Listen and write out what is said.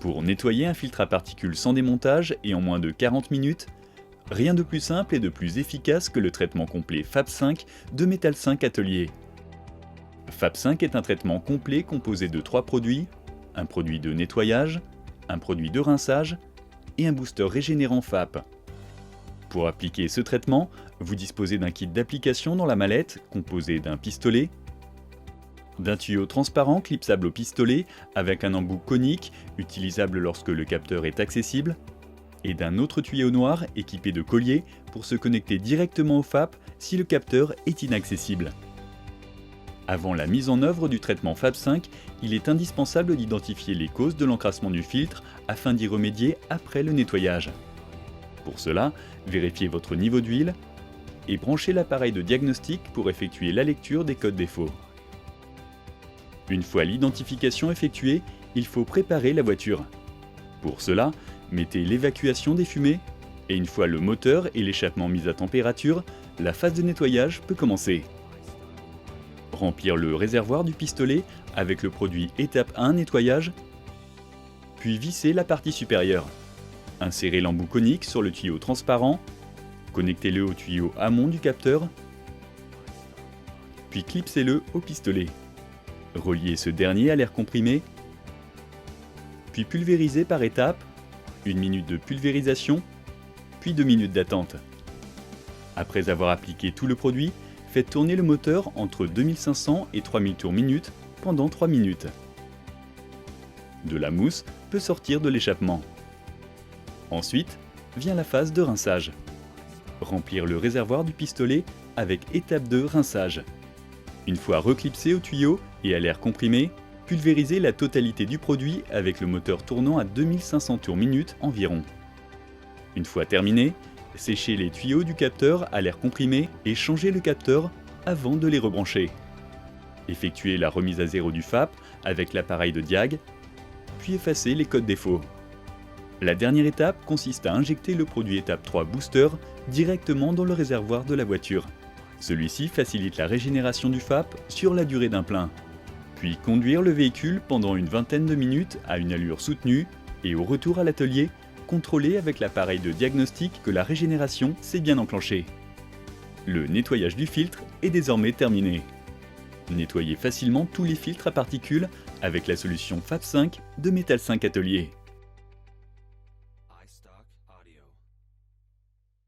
Pour nettoyer un filtre à particules sans démontage et en moins de 40 minutes, rien de plus simple et de plus efficace que le traitement complet Fab 5 de Metal 5 Atelier. Fab 5 est un traitement complet composé de 3 produits, un produit de nettoyage, un produit de rinçage et un booster régénérant FAP. Pour appliquer ce traitement, vous disposez d'un kit d'application dans la mallette composé d'un pistolet, d'un tuyau transparent clipsable au pistolet avec un embout conique utilisable lorsque le capteur est accessible, et d'un autre tuyau noir équipé de collier pour se connecter directement au FAP si le capteur est inaccessible. Avant la mise en œuvre du traitement Fab 5, il est indispensable d'identifier les causes de l'encrassement du filtre afin d'y remédier après le nettoyage. Pour cela, vérifiez votre niveau d'huile et branchez l'appareil de diagnostic pour effectuer la lecture des codes défauts. Une fois l'identification effectuée, il faut préparer la voiture. Pour cela, mettez l'évacuation des fumées et une fois le moteur et l'échappement mis à température, la phase de nettoyage peut commencer. Remplir le réservoir du pistolet avec le produit étape 1 nettoyage, puis visser la partie supérieure. Insérez l'embout conique sur le tuyau transparent, connectez-le au tuyau amont du capteur, puis clipsez-le au pistolet. Reliez ce dernier à l'air comprimé, puis pulvérisez par étapes, 1 minute de pulvérisation, puis 2 minutes d'attente. Après avoir appliqué tout le produit, faites tourner le moteur entre 2500 et 3000 tours minute pendant 3 minutes. De la mousse peut sortir de l'échappement. Ensuite, vient la phase de rinçage. Remplir le réservoir du pistolet avec étape 2 rinçage. Une fois reclipsé au tuyau et à l'air comprimé, pulvérisez la totalité du produit avec le moteur tournant à 2500 tours minute environ. Une fois terminé, séchez les tuyaux du capteur à l'air comprimé et changez le capteur avant de les rebrancher. Effectuez la remise à zéro du FAP avec l'appareil de diag, puis effacez les codes défauts. La dernière étape consiste à injecter le produit étape 3 Booster directement dans le réservoir de la voiture. Celui-ci facilite la régénération du FAP sur la durée d'un plein. Puis conduire le véhicule pendant une vingtaine de minutes à une allure soutenue et au retour à l'atelier, contrôler avec l'appareil de diagnostic que la régénération s'est bien enclenchée. Le nettoyage du filtre est désormais terminé. Nettoyez facilement tous les filtres à particules avec la solution Fab 5 de Metal 5 Atelier.